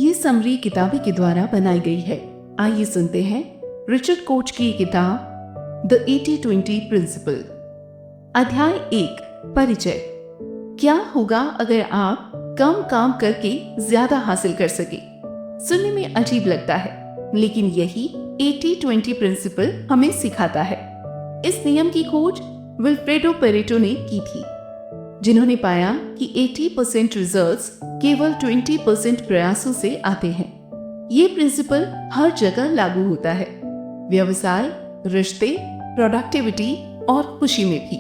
ये समरी किताबी के द्वारा बनाई गई है। आइए सुनते हैं रिचर्ड कोच की किताब द 80-20 प्रिंसिपल। अध्याय 1, परिचय। क्या होगा अगर आप कम काम करके ज्यादा हासिल कर सके? सुनने में अजीब लगता है, लेकिन यही 80-20 प्रिंसिपल हमें सिखाता है। इस नियम की खोज विल्फ्रेडो पेरेटो ने की थी, जिन्होंने पाया कि 80% रिजल्ट्स केवल 20% प्रयासों से आते हैं। ये प्रिंसिपल हर जगह लागू होता है, व्यवसाय, रिश्ते, प्रोडक्टिविटी और खुशी में भी।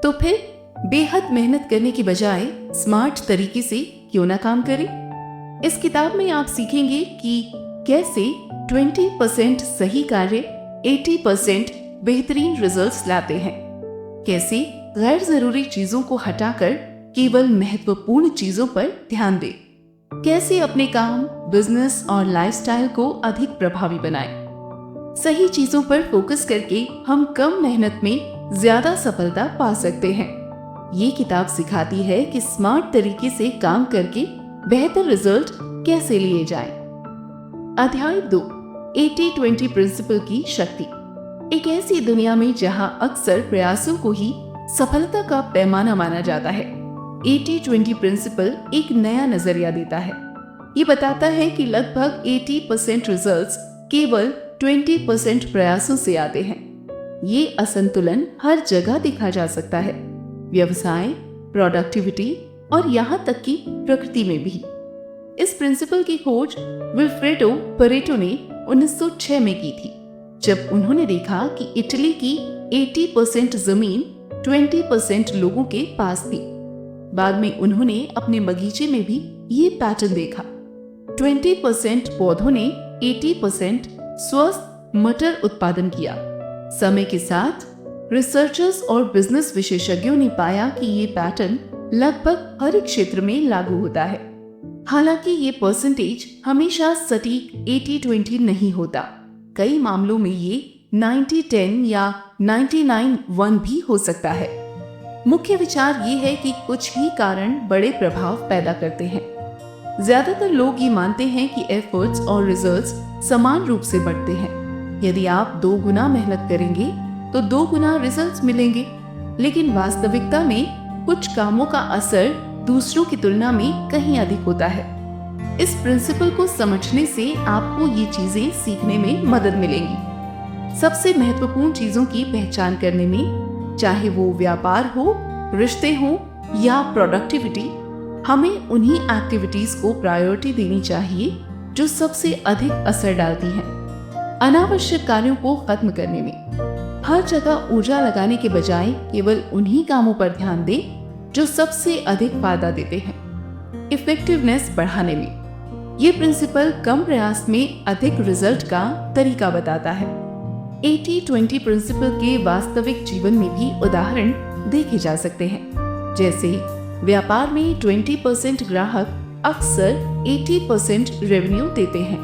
तो फिर बेहद मेहनत करने की बजाय स्मार्ट तरीके से क्यों ना काम करें? इस किताब में आप सीखेंगे कि कैसे 20% सही कार्य 80% बेहतरीन रिजल्ट्स लाते हैं, कैसे गैर जरूरी चीजों को हटाकर केवल महत्वपूर्ण चीजों पर ध्यान दें, कैसे अपने काम, बिजनेस और लाइफस्टाइल को अधिक प्रभावी बनाएं। सही चीजों पर फोकस करके हम कम मेहनत में ज्यादा सफलता पा सकते हैं। ये किताब सिखाती है कि स्मार्ट तरीके से काम करके बेहतर रिजल्ट कैसे लिए जाएं। अध्याय 2, 80-20 प्रिंसिपल की शक्ति। एक ऐसी दुनिया में जहां अक्सर प्रयासों को ही सफलता का पैमाना माना जाता है, 80-20 प्रिंसिपल एक नया नजरिया देता है। ये बताता है कि लगभग 80% रिजल्ट्स केवल 20% प्रयासों से आते हैं। ये असंतुलन हर जगह देखा जा सकता है, व्यवसाय, प्रोडक्टिविटी और यहाँ तक कि प्रकृति में भी। इस प्रिंसिपल की खोज विल्फ्रेडो पेरेटो ने 1906 में की थी, जब उन्होंने देखा कि इटली की 80% जमीन 20% लोगों के पास थी। बाद में उन्होंने अपने बगीचे में भी ये पैटर्न देखा। 20% पौधों ने 80% स्वस्थ मटर उत्पादन किया। समय के साथ रिसर्चर्स और बिजनेस विशेषज्ञों ने पाया कि ये पैटर्न लगभग हर एक क्षेत्र में लागू होता है। हालांकि ये परसेंटेज हमेशा सटीक 80-20 नहीं होता। कई मामलों में ये 90-10 या 99-1 भी हो सकता है। मुख्य विचार ये है कि कुछ भी कारण बड़े प्रभाव पैदा करते हैं। ज्यादातर लोग ये मानते हैं कि एफर्ट्स और रिजल्ट्स समान रूप से बढ़ते हैं। यदि आप 2 गुना मेहनत करेंगे तो 2 गुना रिजल्ट्स मिलेंगे, लेकिन वास्तविकता में कुछ कामों का असर दूसरों की तुलना में कहीं अधिक होता है। इस प्रिंसिपल को समझने से आपको ये चीजें सीखने में मदद मिलेंगी। सबसे महत्वपूर्ण चीजों की पहचान करने में, चाहे वो व्यापार हो, रिश्ते हो या प्रोडक्टिविटी, हमें उन्हीं एक्टिविटीज को प्रायोरिटी देनी चाहिए जो सबसे अधिक असर डालती हैं। अनावश्यक कार्यों को खत्म करने में हर जगह ऊर्जा लगाने के बजाय केवल उन्हीं कामों पर ध्यान दें जो सबसे अधिक फायदा देते हैं। इफेक्टिवनेस बढ़ाने में ये प्रिंसिपल कम प्रयास में अधिक रिजल्ट का तरीका बताता है। 80-20 प्रिंसिपल के वास्तविक जीवन में भी उदाहरण देखे जा सकते हैं। जैसे व्यापार में 20% ग्राहक अक्सर 80% रेवेन्यू देते हैं।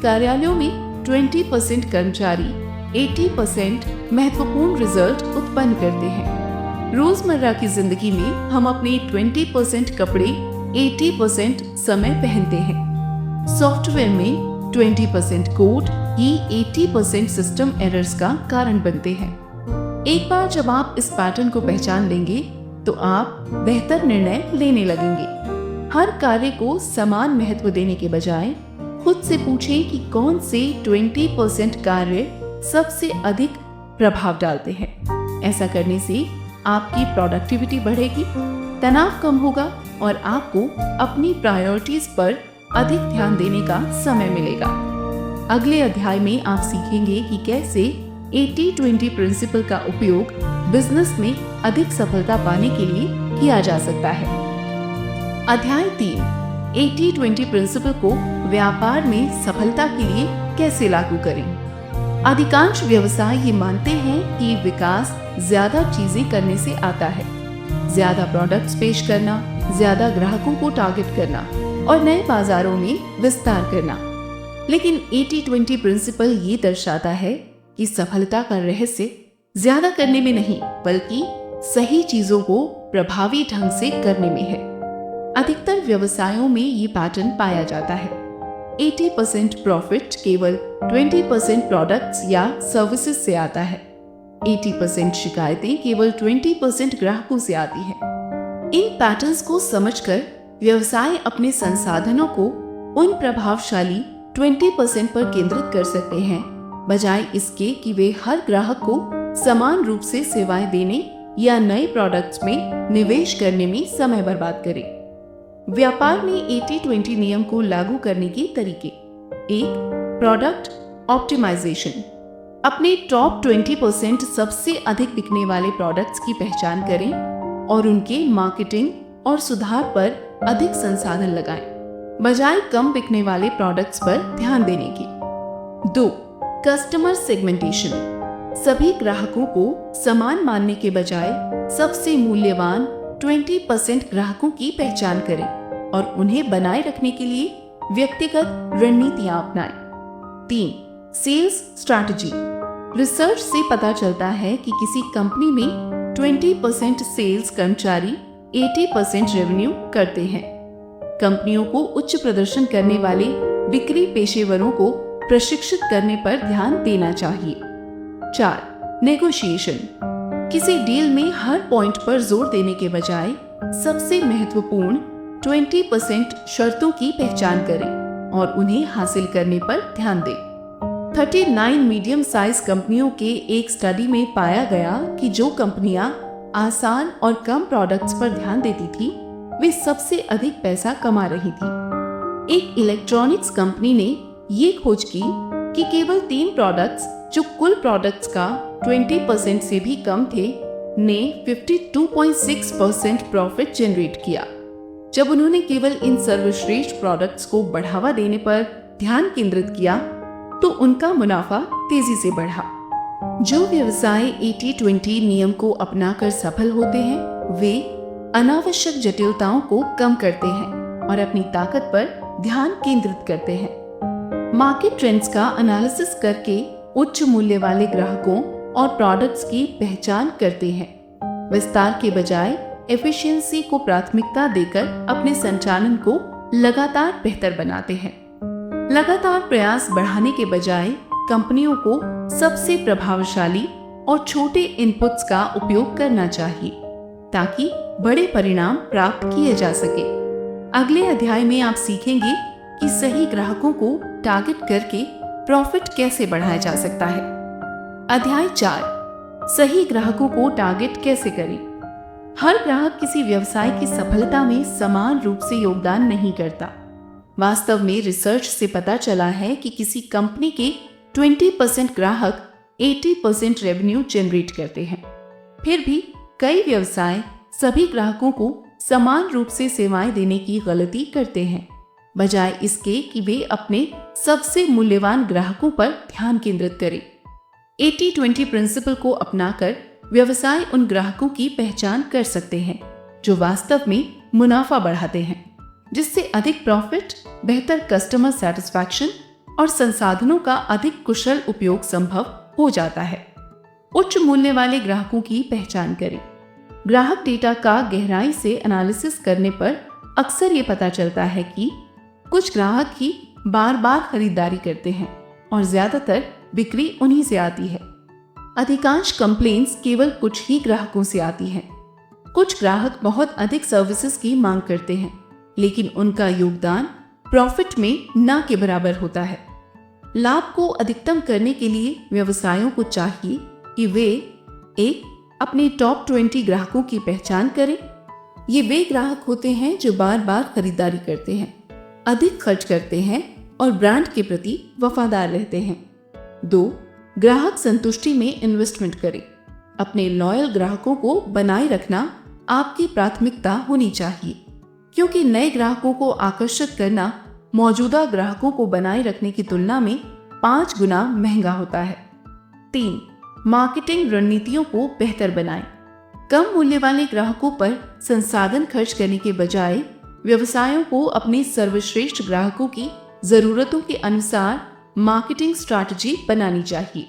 कार्यालयों में 20% कर्मचारी 80% महत्वपूर्ण रिजल्ट उत्पन्न करते हैं। रोजमर्रा की जिंदगी में हम अपने 20% कपड़े 80% समय पहनते हैं। सॉफ्टवेयर में 20% कोड ही 80% सिस्टम एरर्स का कारण बनते हैं। एक बार जब आप इस पैटर्न को पहचान लेंगे तो आप बेहतर निर्णय लेने लगेंगे। हर कार्य को समान महत्व देने के बजाय खुद से पूछें कि कौन से 20% कार्य सबसे अधिक प्रभाव डालते हैं। ऐसा करने से आपकी प्रोडक्टिविटी बढ़ेगी, तनाव कम होगा और आपको अपनी प्रायोरिटीज पर अधिक ध्यान देने का समय मिलेगा। अगले अध्याय में आप सीखेंगे कि कैसे 80-20 प्रिंसिपल का उपयोग बिजनेस में अधिक सफलता पाने के लिए किया जा सकता है। अध्याय 3, 80-20 प्रिंसिपल को व्यापार में सफलता के लिए कैसे लागू करें। अधिकांश व्यवसाय ये मानते हैं कि विकास ज्यादा चीजें करने से आता है। ज्यादा प्रोडक्ट्स पेश करना, ज्यादा ग्राहकों को टारगेट करना और नए बाजारों में विस्तार करना। लेकिन 80-20 प्रिंसिपल ये दर्शाता है कि सफलता का रहस्य ज्यादा करने में नहीं, बल्कि सही चीजों को प्रभावी ढंग से करने में है। अधिकतर व्यवसायों में ये पैटर्न पाया जाता है। 80% प्रॉफिट केवल 20% प्रोडक्ट्स या सर्विसेज से आता है। 80% शिकायतें केवल 20% ग्राहकों से आती हैं। इन पैटर्न्स को समझकर व्यवसाय अपने संसाधनों को उन प्रभावशाली 20% पर केंद्रित कर सकते हैं, बजाय इसके कि वे हर ग्राहक को समान रूप से सेवाएं देने या नए प्रोडक्ट्स में निवेश करने में समय बर्बाद करें। व्यापार में 80-20 नियम को लागू करने के तरीके। 1. Product optimisation. अपने टॉप 20% सबसे अधिक बिकने वाले प्रोडक्ट्स की पहचान करें और उनके मार्केटिंग और सुधार पर अधिक संसाधन लगाएं, बजाय कम बिकने वाले प्रोडक्ट्स पर ध्यान देने की। 2. Customer segmentation. सभी ग्राहकों को समान मानने के बजाय सबसे मूल्यवान 20% ग्राहकों की पहचान करें और उन्हें बनाए रखने के लिए व्यक्तिगत रणनीतियां अपनाएं। 3. Sales strategy. रिसर्च से पता चलता है कि किसी कंपनी में 20% सेल्स कर्मचारी 80% रेवेन्यू करते हैं। कंपनियों को उच्च प्रदर्शन करने वाले बिक्री पेशेवरों को प्रशिक्षित करने पर ध्यान देना चाहिए। 4. नेगोशिएशन। किसी डील में हर पॉइंट पर जोर देने के बजाय सबसे महत्वपूर्ण 20% शर्तों की पहचान करें और उन्हें हासिल करने पर ध्यान दें। 39 मीडियम साइज कंपनियों के एक स्टडी में पाया गया कि जो कंपनियां आसान और कम प्रोडक्ट्स पर ध्यान देती थी, वे सबसे अधिक पैसा कमा रही थी। एक इलेक्ट्रॉनिक्स कंपनी ने ये खोज की कि केवल 3 प्रोडक्ट्स जो कुल प्रोडक्ट्स का 20% से भी कम थे, ने 52.6% प्रॉफिट जनरेट किया। जब उन्होंने केवल इन सर्वश्रेष्ठ प्रोडक्ट्स को बढ़ावा देने पर ध्यान केंद्रित किया, तो उनका मुनाफा तेजी से बढ़ा। जो व्यवसाय 80-20 नियम को अपनाकर सफल होते हैं, वे अनावश्यक जटिलताओं को कम करते हैं और अपनी ताकत पर ध्यान केंद्रित करते हैं। मार्केट ट्रेंड्स का एनालिसिस करके उच्च मूल्य वाले ग्राहकों और प्रोडक्ट्स की पहचान करते हैं। विस्तार के बजाय एफिशिएंसी को प्राथमिकता देकर अपने संचालन को लगातार बेहतर बनाते हैं। लगातार प्रयास बढ़ाने के बजाय कंपनियों को सबसे प्रभावशाली और छोटे इनपुट्स का उपयोग करना चाहिए ताकि बड़े परिणाम प्राप्त किए जा सके। अगले अध्याय में आप सीखेंगे कि सही ग्राहकों को टारगेट करके प्रॉफिट कैसे बढ़ाया जा सकता है। अध्याय 4, सही ग्राहकों को टारगेट कैसे करें। हर ग्राहक किसी व्यवसाय की सफलता में समान रूप से योगदान नहीं करता। वास्तव में रिसर्च से पता चला है कि किसी कंपनी के 20% ग्राहक 80% रेवेन्यू जनरेट करते हैं। फिर भी कई व्यवसाय सभी ग्राहकों को समान रूप से सेवाएं देने की गलती करते हैं, बजाय इसके कि वे अपने सबसे मूल्यवान ग्राहकों पर ध्यान केंद्रित करें। 80-20 प्रिंसिपल को अपनाकर व्यवसाय उन ग्राहकों की पहचान कर सकते हैं जो वास्तव में मुनाफा बढ़ाते हैं, जिससे अधिक प्रॉफिट, बेहतर कस्टमर सैटिस्फैक्शन और संसाधनों का अधिक कुशल उपयोग संभव हो जाता है। उच्च मूल्य वाले ग्राहकों की पहचान करें। ग्राहक डेटा का गहराई से एनालिसिस करने पर अक्सर ये पता चलता है कि कुछ ग्राहक ही बार बार खरीदारी करते हैं और ज्यादातर बिक्री उन्हीं से आती है। अधिकांश कंप्लेंट्स केवल कुछ ही ग्राहकों से आती हैं। कुछ ग्राहक बहुत अधिक सर्विसेज की मांग करते हैं, लेकिन उनका योगदान प्रॉफिट में ना के बराबर होता है। लाभ को अधिकतम करने के लिए व्यवसायों को चाहिए कि वे एक अपने टॉप 20 ग्राहकों की पहचान करें। ये वे ग्राहक होते हैं जो बार बार खरीदारी करते हैं, अधिक खर्च करते हैं और ब्रांड के प्रति वफादार रहते हैं। 2. ग्राहक संतुष्टि में इन्वेस्टमेंट करें। अपने लॉयल ग्राहकों को बनाए रखना आपकी प्राथमिकता होनी चाहिए, क्योंकि नए ग्राहकों को आकर्षित करना मौजूदा ग्राहकों को बनाए रखने की तुलना में 5 गुना महंगा होता है। 3. मार्केटिंग रणनीतियों को बेहतर बनाएं। कम मूल्य वाले ग्राहकों पर संसाधन खर्च करने के बजाय व्यवसायों को अपने सर्वश्रेष्ठ ग्राहकों की जरूरतों के अनुसार मार्केटिंग स्ट्रैटेजी बनानी चाहिए।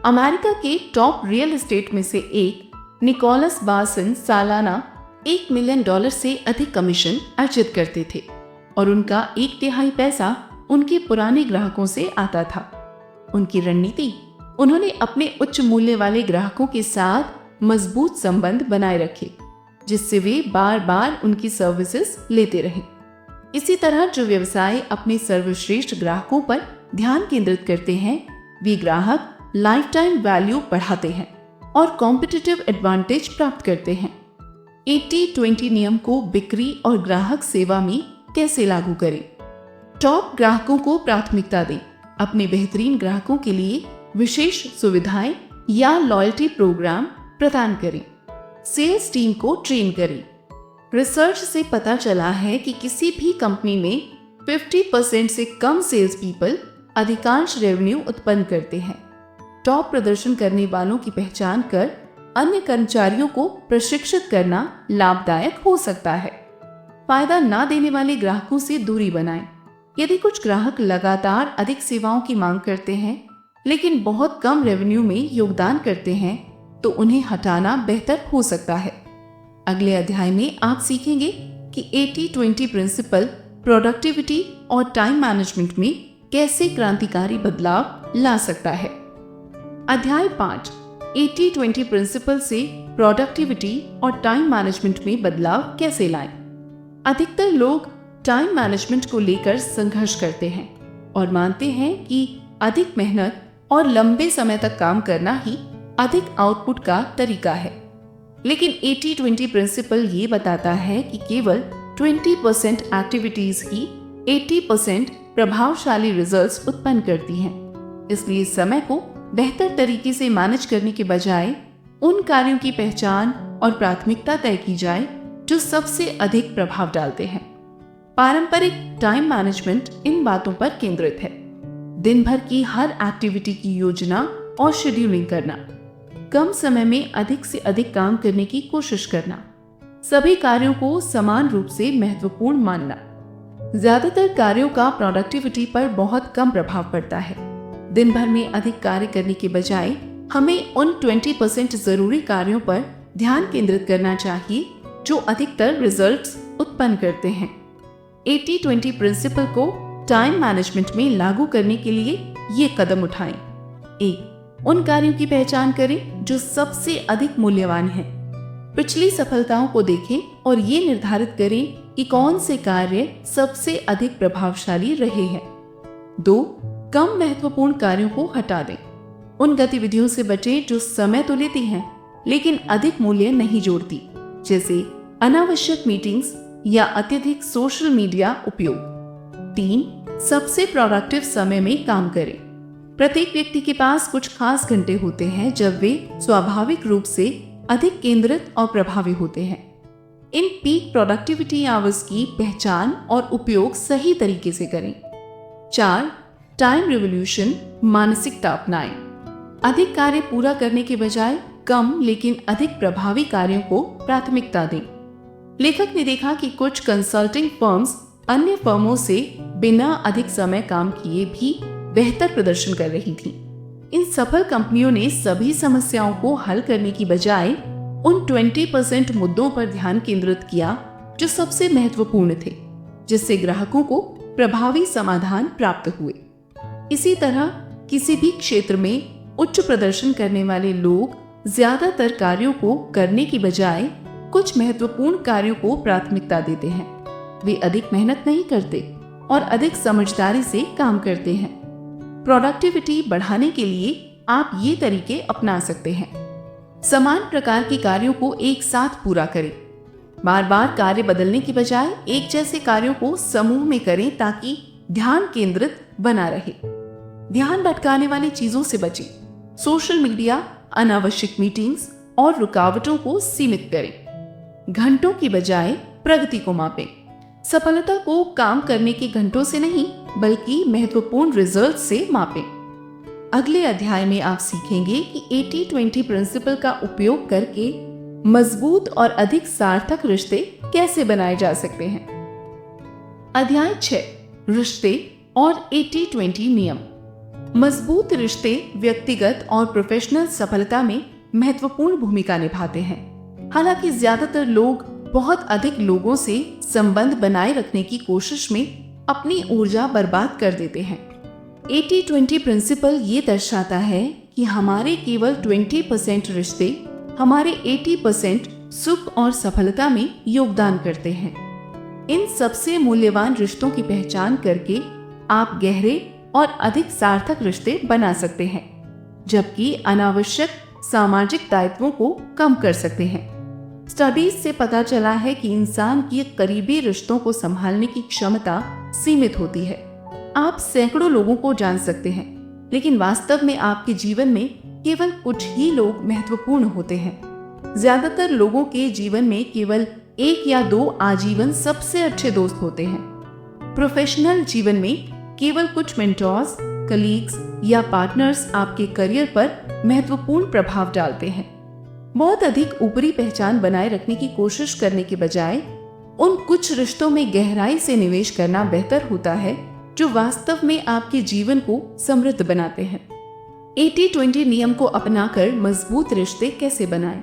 अमेरिका के टॉप रियल एस्टेट में से एक निकोलस बासन सालाना $1 मिलियन से अधिक कमीशन अर्जित करते थे और उनका 1/3 पैसा उनके पुराने ग्राहकों से आता था। उनकी रणनीति, उन्होंने अपने उच्च मूल्य वाले ग्राहकों के साथ मजबूत संबंध बनाए रखे, जिससे वे बार बार उनकी सर्विसेज लेते रहे। इसी तरह जो व्यवसाय अपने सर्वश्रेष्ठ ग्राहकों पर ध्यान केंद्रित करते हैं, वे ग्राहक लाइफ टाइम वैल्यू बढ़ाते हैं और कॉम्पिटिटिव एडवांटेज प्राप्त करते हैं। 80-20 नियम को बिक्री और ग्राहक सेवा में कैसे लागू करें? टॉप ग्राहकों को प्राथमिकता दें। अपने बेहतरीन ग्राहकों के लिए विशेष सुविधाएं या लॉयल्टी प्रोग्राम प्रदान करें। सेल्स टीम को ट्रेन करें। रिसर्च से पता चला है कि किसी भी कंपनी में 50% से कम सेल्स पीपल अधिकांश रेवेन्यू उत्पन्न करते हैं। टॉप प्रदर्शन करने वालों की पहचान कर अन्य कर्मचारियों को प्रशिक्षित करना लाभदायक हो सकता है। फायदा ना देने वाले ग्राहकों से दूरी बनाएं। यदि कुछ ग्राहक लगातार अधिक सेवाओं की मांग करते हैं लेकिन बहुत कम रेवेन्यू में योगदान करते हैं, तो उन्हें हटाना बेहतर हो सकता है। अगले अध्याय में आप सीखेंगे कि 80-20 प्रिंसिपल प्रोडक्टिविटी और टाइम मैनेजमेंट में कैसे क्रांतिकारी बदलाव ला सकता है। अध्याय 5, 80-20 प्रिंसिपल से प्रोडक्टिविटी और टाइम मैनेजमेंट में बदलाव कैसे लाएं। अधिकतर लोग टाइम मैनेजमेंट को लेकर संघर्ष करते हैं और मानते हैं कि अधिक मेहनत और लंबे समय तक काम करना ही अधिक आउटपुट का तरीका है। लेकिन 80-20 प्रिंसिपल ये बताता है कि केवल 20% एक्टिविटीज ही 80% प्रभावशाली रिजल्ट्स उत्पन्न करती हैं। इसलिए समय को बेहतर तरीके से मैनेज करने के बजाय उन कार्यों की पहचान और प्राथमिकता तय की जाए जो सबसे अधिक प्रभाव डालते हैं। पारंपरिक टाइम मैनेजमेंट इन बातों पर केंद्रित है। दिन भर की हर एक्टिविटी की योजना और शेड्यूलिंग करना, कम समय में अधिक से अधिक काम करने की कोशिश करना, सभी कार्यों को समान रूप से महत्वपूर्ण मानना। ज्यादातर कार्यों का प्रोडक्टिविटी पर बहुत कम प्रभाव पड़ता है। दिन भर में अधिक कार्य करने के बजाय हमें उन 20% जरूरी कार्यों पर ध्यान केंद्रित करना चाहिए जो अधिकतर रिजल्ट्स उत्पन्न करते हैं। 80-20 प्रिंसिपल को टाइम मैनेजमेंट में लागू करने के लिए ये कदम उठाएं। 1. उन कार्यों की पहचान करें जो सबसे अधिक मूल्यवान हैं। पिछली सफलताओं को देखें और ये निर्धारित करें कि कौन से कार्य सबसे अधिक प्रभावशाली रहे हैं। 2. कम महत्वपूर्ण कार्यों को हटा दें। उन गतिविधियों से बचें जो समय तो लेती हैं लेकिन अधिक मूल्य नहीं जोड़ती, जैसे अनावश्यक मीटिंग्स या अत्यधिक सोशल मीडिया उपयोग। 3. सबसे प्रोडक्टिव समय में काम करें। प्रत्येक व्यक्ति के पास कुछ खास घंटे होते हैं जब वे स्वाभाविक रूप से अधिक केंद्रित और प्रभावी होते हैं। इन पीक प्रोडक्टिविटी आवर्स की पहचान और उपयोग सही तरीके से करें। 4. टाइम रिवॉल्यूशन मानसिकता अपनाएं। अधिक कार्य पूरा करने के बजाय कम लेकिन अधिक प्रभावी कार्यों को प्राथमिकता दें। लेखक ने देखा कि कुछ कंसल्टिंग फर्म्स अन्य फर्मों से बिना अधिक समय काम किए भी बेहतर प्रदर्शन कर रही थीं। इन सफल कंपनियों ने सभी समस्याओं को हल करने की बजाय उन 20% मुद्दों पर ध्यान केंद्रित किया जो सबसे महत्वपूर्ण थे, जिससे ग्राहकों को प्रभावी समाधान प्राप्त हुए। इसी तरह किसी भी क्षेत्र में उच्च प्रदर्शन करने वाले लोग ज्यादातर कार्यों को करने की बजाय कुछ महत्वपूर्ण कार्यों को प्राथमिकता देते हैं। वे अधिक मेहनत नहीं करते और अधिक समझदारी से काम करते हैं। प्रोडक्टिविटी बढ़ाने के लिए आप ये तरीके अपना सकते हैं। समान प्रकार के कार्यों को एक साथ पूरा करें। बार बार कार्य बदलने की बजाय एक जैसे कार्यों को समूह में करें ताकि ध्यान केंद्रित बना रहे। ध्यान भटकाने वाली चीजों से बचें। सोशल मीडिया, अनावश्यक मीटिंग्स और रुकावटों को सीमित करें। घंटों की बजाय प्रगति को मापें। सफलता को काम करने के घंटों से नहीं बल्कि महत्वपूर्ण रिजल्ट से मापें। अगले अध्याय में आप सीखेंगे कि 80-20 प्रिंसिपल का उपयोग करके मजबूत और अधिक सार्थक रिश्ते कैसे बनाए जा सकते हैं। अध्याय 6, रिश्ते और 80-20 नियम। मजबूत रिश्ते व्यक्तिगत और प्रोफेशनल सफलता में महत्वपूर्ण भूमिका निभाते हैं। हालांकि ज्यादातर लोग बहुत अधिक लोगों से संबंध बनाए रखने की कोशिश में अपनी ऊर्जा बर्बाद कर देते हैं। 80-20 प्रिंसिपल ये दर्शाता है कि हमारे केवल 20% रिश्ते हमारे 80% सुख और सफलता में योगदान करते हैं। इन सबसे मूल्यवान रिश्तों की पहचान करके आप गहरे और अधिक सार्थक रिश्ते बना सकते हैं, जबकि अनावश्यक सामाजिक दायित्वों को कम कर सकते हैं। स्टडीज से पता चला है कि इंसान की करीबी रिश्तों को संभालने की क्षमता सीमित होती है। आप सैकड़ों लोगों को जान सकते हैं, लेकिन वास्तव में आपके जीवन में केवल कुछ ही लोग महत्वपूर्ण होते हैं। ज्यादातर लोगों के जीवन में केवल 1 या 2 आजीवन सबसे अच्छे दोस्त होते हैं। प्रोफेशनल जीवन में केवल कुछ मेंटोर्स, कलीग्स या पार्टनर्स आपके करियर पर महत्वपूर्ण प्रभाव डालते हैं। बहुत अधिक ऊपरी पहचान बनाए रखने की कोशिश करने के बजाय उन कुछ रिश्तों में गहराई से निवेश करना बेहतर होता है जो वास्तव में आपके जीवन को समृद्ध बनाते हैं। 80-20 नियम को अपनाकर मजबूत रिश्ते कैसे बनाएं?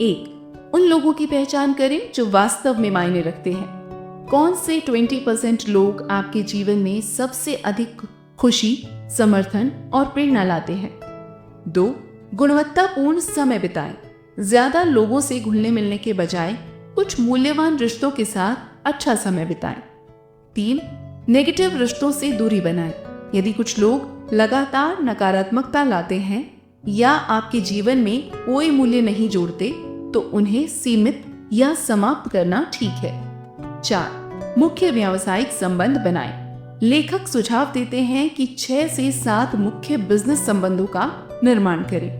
1. उन लोगों की पहचान करें जो वास्तव में मायने रखते हैं। कौन से 20% लोग आपके जीवन में सबसे अधिक खुशी, समर्थन और प्रेरणा लाते हैं? 2. गुणवत्तापूर्ण समय बिताएं। ज्यादा लोगों से घुलने मिलने के बजाय कुछ मूल्यवान रिश्तों के साथ अच्छा समय बिताएं। 3. नेगेटिव रिश्तों से दूरी बनाएं। यदि कुछ लोग लगातार नकारात्मकता लाते हैं या आपके जीवन में कोई मूल्य नहीं जोड़ते, तो उन्हें सीमित या समाप्त करना ठीक है। 4. मुख्य व्यावसायिक संबंध बनाएं। लेखक सुझाव देते हैं कि 6 से 7 मुख्य बिजनेस संबंधों का निर्माण करें।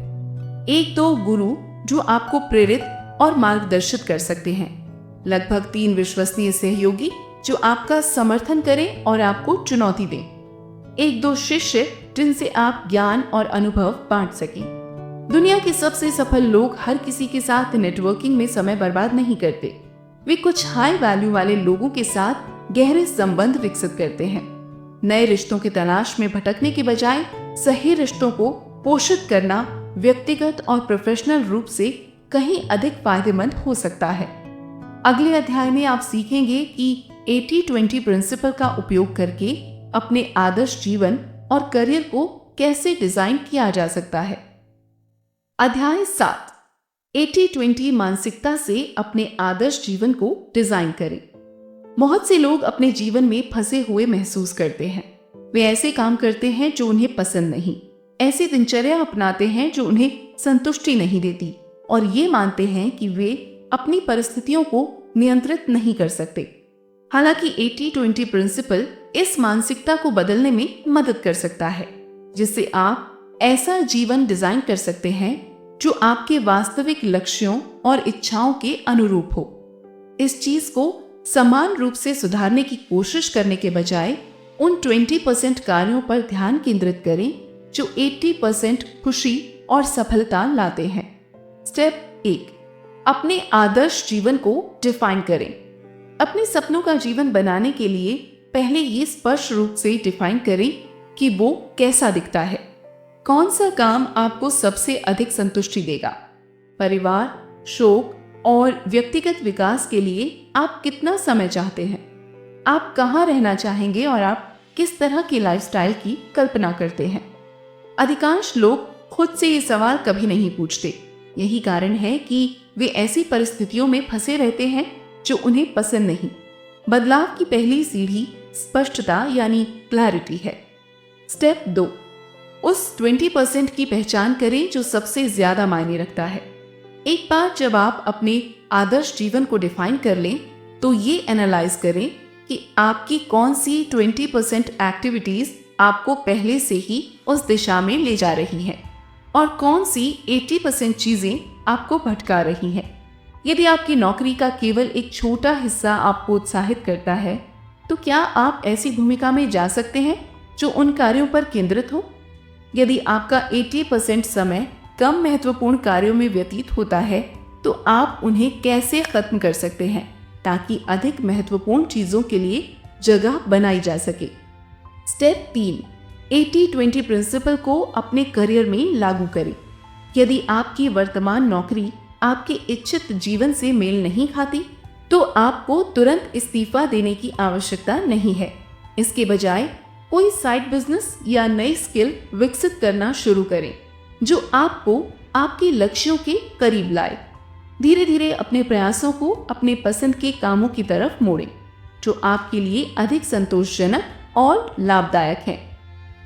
1-2 गुरु जो आपको प्रेरित और मार्गदर्शित कर सकते हैं। लगभग 3 विश्वसनीय सहयोगी जो आपका समर्थन करें और आपको चुनौती दें। 1-2 शिष्य जिनसे आप ज्ञान और अनुभव बांट सकें। दुनिया के सबसे सफल लोग हर किसी के साथ नेटवर्किंग में समय बर्बाद नहीं करते। वे कुछ हाई वैल्यू वाले लोगों के साथ गहरे संबंध विकसित करते हैं। नए रिश्तों की तलाश में भटकने के बजाय सही रिश्तों को पोषित करना व्यक्तिगत और प्रोफेशनल रूप से कहीं अधिक फायदेमंद हो सकता है। अगले अध्याय में आप सीखेंगे कि 80-20 प्रिंसिपल का उपयोग करके अपने आदर्श जीवन और करियर को कैसे डिजाइन किया जा सकता है। अध्याय 7, 80-20 मानसिकता से अपने आदर्श जीवन को डिजाइन करें। बहुत से लोग अपने जीवन में फंसे हुए महसूस करते हैं। वे ऐसे काम करते हैं जो उन्हें पसंद नहीं, ऐसी दिनचर्या अपनाते हैं जो उन्हें संतुष्टि नहीं देती, और ये मानते हैं कि वे अपनी परिस्थितियों को नियंत्रित नहीं कर सकते। हालांकि 80-20 प्रिंसिपल इस मानसिकता को बदलने में मदद कर सकता है, जिससे आप ऐसा जीवन डिजाइन कर सकते हैं जो आपके वास्तविक लक्ष्यों और इच्छाओं के अनुरूप हो। इस चीज को समान रूप से सुधारने की कोशिश करने के बजाय उन 20% कार्यों पर ध्यान केंद्रित करें जो 80% खुशी और सफलता लाते हैं। स्टेप 1, अपने आदर्श जीवन को डिफाइन करें। अपने सपनों का जीवन बनाने के लिए पहले ये स्पष्ट रूप से डिफाइन करें कि वो कैसा दिखता है। कौन सा काम आपको सबसे अधिक संतुष्टि देगा? परिवार, शौक और व्यक्तिगत विकास के लिए आप कितना समय चाहते हैं? आप कहाँ रहना चाहेंगे और आप किस तरह की लाइफस्टाइल की कल्पना करते हैं? अधिकांश लोग खुद से ये सवाल कभी नहीं पूछते। यही कारण है कि वे ऐसी परिस्थितियों में फंसे रहते हैं जो उन्हें पसंद नहीं। बदलाव की पहली सीढ़ी स्पष्टता यानी क्लैरिटी है। स्टेप 2, उस 20% की पहचान करें जो सबसे ज्यादा मायने रखता है। एक बार जब आप अपने आदर्श जीवन को डिफाइन कर लें, तो ये एनालाइज करें कि आपकी कौन सी 20% एक्टिविटीज आपको पहले से ही उस दिशा में ले जा रही हैं और कौन सी 80% चीजें आपको भटका रही हैं। यदि आपकी नौकरी का केवल एक छोटा हिस्सा आपको उत्साहित करता है, तो क्या आप ऐसी भूमिका में जा सकते हैं जो उन कार्यों पर केंद्रित हो? यदि आपका 80% समय कम महत्वपूर्ण कार्यों में व्यतीत होता है, तो आप उन्हें कैसे खत्म कर सकते हैं ताकि अधिक महत्वपूर्ण चीजों के लिए जगह बनाई जा सके। स्टेप 3, 80-20 प्रिंसिपल को अपने करियर में लागू करें। यदि आपकी वर्तमान नौकरी आपके इच्छित जीवन से मेल नहीं खाती, तो आपको तुरंत इस्तीफा देने की आवश्यकता नहीं है। इसके बजाय कोई साइड बिजनेस या नई स्किल विकसित करना शुरू करें जो आपको आपके लक्ष्यों के करीब लाए। धीरे धीरे अपने प्रयासों को अपने पसंद के कामों की तरफ मोड़ें जो आपके लिए अधिक संतोषजनक और लाभदायक है।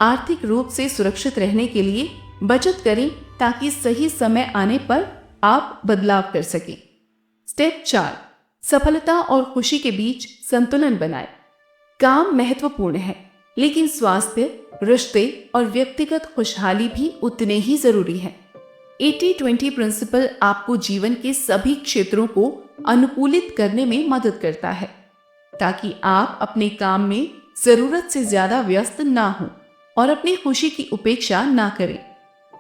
आर्थिक रूप से सुरक्षित रहने के लिए बचत करें ताकि सही समय आने पर आप बदलाव कर सकें। स्टेप 4, सफलता और खुशी के बीच संतुलन बनाएं। काम महत्वपूर्ण है, लेकिन स्वास्थ्य, रिश्ते और व्यक्तिगत खुशहाली भी उतने ही जरूरी है। 80-20 प्रिंसिपल आपको जीवन के सभी क्षेत्रों को अनुकूलित करने में मदद करता है ताकि आप अपने काम में जरूरत से ज्यादा व्यस्त ना हों और अपनी खुशी की उपेक्षा ना करें।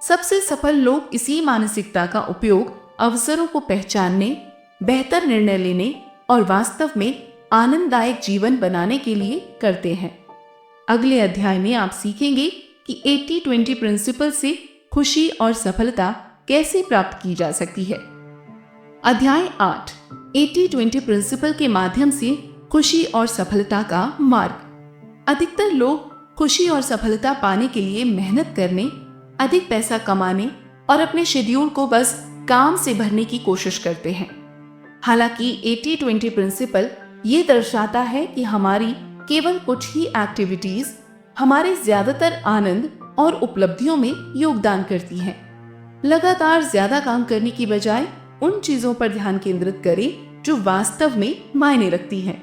सबसे सफल लोग इसी मानसिकता का उपयोग अवसरों को पहचानने, बेहतर निर्णय लेने और वास्तव में आनंददायक जीवन बनाने के लिए करते हैं। अगले अध्याय में आप सीखेंगे कि 80-20 प्रिंसिपल से खुशी और सफलता कैसे प्राप्त की जा सकती है। अध्याय 8, 80-20 प्रिंसिपल के माध्यम से खुशी और सफलता का मार्ग। अधिकतर लोग खुशी और सफलता पाने के लिए मेहनत करने, अधिक पैसा कमाने और अपने शेड्यूल को बस काम से भरने की कोशिश करते हैं। हालांकि 80-20 प्रिंसिपल ये दर्शाता है कि हमारी केवल कुछ ही एक्टिविटीज हमारे ज्यादातर आनंद और उपलब्धियों में योगदान करती हैं। लगातार ज्यादा काम करने की बजाय उन चीजों पर ध्यान केंद्रित करें जो वास्तव में मायने रखती हैं।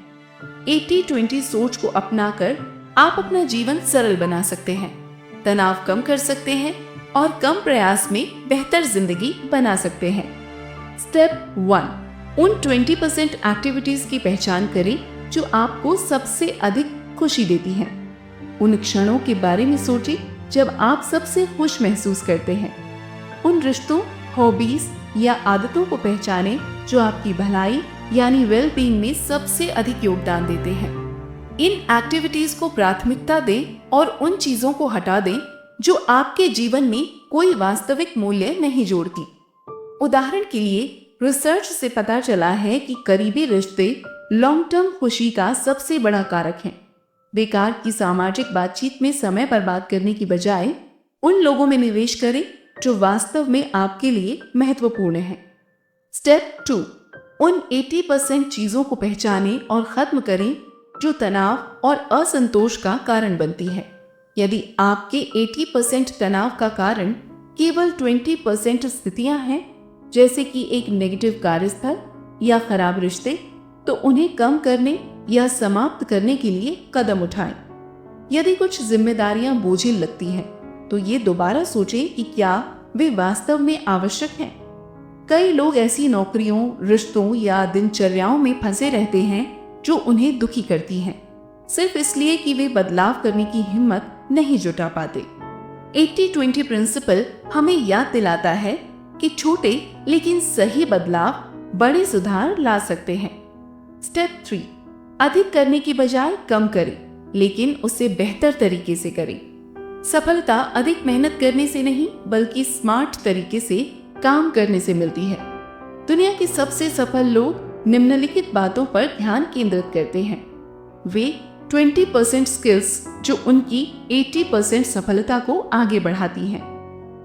80-20 सोच को अपनाकर आप अपना जीवन सरल बना सकते हैं, तनाव कम कर सकते हैं और कम प्रयास में बेहतर जिंदगी बना सकते हैं। स्टेप 1, उन 20% एक्टिविटीज की पहचान करें जो आपको सबसे अधिक खुशी देती हैं। उन क्षणों के बारे में सोचें जब आप सबसे खुश महसूस करते हैं। उन रिश्तों, हॉबीज या आदतों को पहचानें जो आपकी भलाई यानी वेल बीइंग में सबसे अधिक योगदान देते हैं। इन एक्टिविटीज को प्राथमिकता दें और उन चीजों को हटा दें जो आपके जीवन में कोई वास्तविक मूल्य नहीं जोड़ती। उदाहरण के लिए रिसर्च से पता चला है कि करीबी रिश्ते लॉन्ग टर्म खुशी का सबसे बड़ा कारक हैं। बेकार की सामाजिक बातचीत में समय बर्बाद करने की बजाय उन लोगों में निवेश करें जो वास्तव में आपके लिए महत्वपूर्ण है। स्टेप 2, उन 80% चीजों को पहचानें और खत्म करें जो तनाव और असंतोष का कारण बनती है। यदि आपके 80% तनाव का कारण केवल 20% स्थितियां हैं, जैसे कि एक नेगेटिव कार्यस्थल या खराब रिश्ते, तो उन्हें कम करने या समाप्त करने के लिए कदम उठाएं। यदि कुछ जिम्मेदारियां बोझिल लगती हैं, तो ये दोबारा सोचें कि क्या वे वास्तव में आवश्यक हैं। कई लोग ऐसी नौकरियों, रिश्तों या दिनचर्याओं में फंसे रहते हैं जो उन्हें दुखी करती हैं, सिर्फ इसलिए कि वे बदलाव करने की हिम्मत नहीं जुटा पाते। 80-20 प्रिंसिपल हमें याद दिलाता है कि छोटे लेकिन सही बदलाव बड़े सुधार ला सकते हैं। स्टेप 3, अधिक करने की बजाय कम करें, लेकिन उसे बेहतर तरीके से करें। सफलता अधिक मेहनत करने से नहीं, बल्कि स्मार्ट तरीके से काम करने से मिलती है। दुनिया के सबसे सफल लोग निम्नलिखित बातों पर ध्यान केंद्रित करते हैं। वे 20% स्किल्स जो उनकी 80% सफलता को आगे बढ़ाती हैं।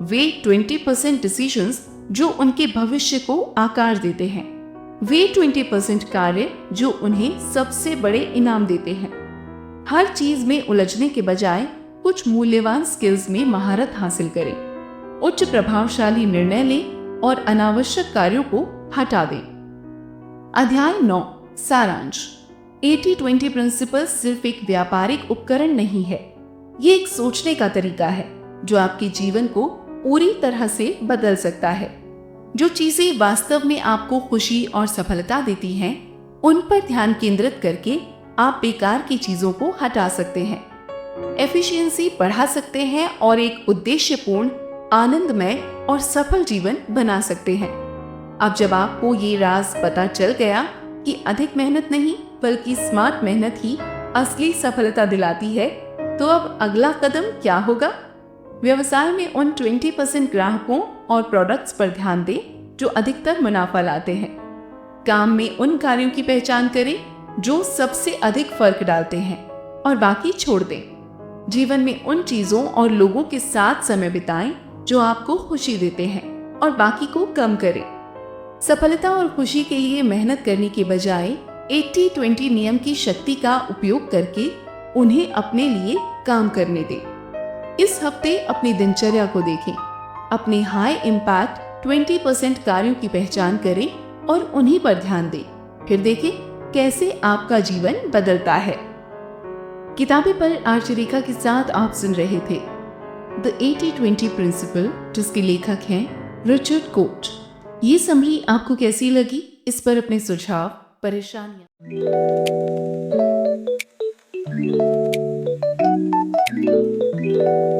वे 20% डिसीजंस जो उनके भविष्य को आकार देते हैं। वे 20% कार्य जो उन्हें सबसे बड़े इनाम देते हैं। हर चीज में उलझने के बजाय कुछ मूल्यवान स्किल्स में महारत हासिल करें। उच्च प्रभावशाली निर्णय लें और अनावश्यक कार्यों को हटा दें। अध्याय 9, सारांश। 80-20 प्रिंसिपल सिर्फ एक व्यापारिक उपकरण नहीं है, ये एक सोचने का तरीका है जो आपके जीवन को पूरी तरह से बदल सकता है। जो चीजें वास्तव में आपको खुशी और सफलता देती हैं, उन पर ध्यान केंद्रित करके आप बेकार की चीजों को हटा सकते हैं, एफिशिएंसी बढ़ा सकते हैं और एक उद्देश्यपूर्ण, आनंदमय और सफल जीवन बना सकते हैं। अब जब आपको ये राज पता चल गया कि अधिक मेहनत नहीं बल्कि स्मार्ट मेहनत ही असली सफलता दिलाती है, तो अब अगला कदम क्या होगा? व्यवसाय में उन 20% ग्राहकों और प्रोडक्ट्स पर ध्यान दें जो अधिकतर मुनाफा लाते हैं। काम में उन कार्यों की पहचान करें जो सबसे अधिक फर्क डालते हैं। और बाकी छोड़ दें। जीवन में उन चीजों और लोगों के साथ समय बिताएं जो आपको खुशी देते हैं और बाकी को कम करें। सफलता और खुशी के लिए मेहनत करने के बजाय 80-20 नियम की शक्ति का उपयोग करके उन्हें अपने लिए काम करने दें। इस हफ्ते अपनी दिनचर्या को देखें। अपने हाई इम्पैक्ट 20% कार्यों की पहचान करें और उन्हीं पर ध्यान दें। फिर देखें कैसे आपका जीवन बदलता है। किताबें पर आर्चरिका के साथ आप सुन रहे थे द 80-20 प्रिंसिपल, जिसके लेखक हैं रिचर्ड कोच। ये समरी आपको कैसी लगी? इस पर अपने सुझाव, परेशानियां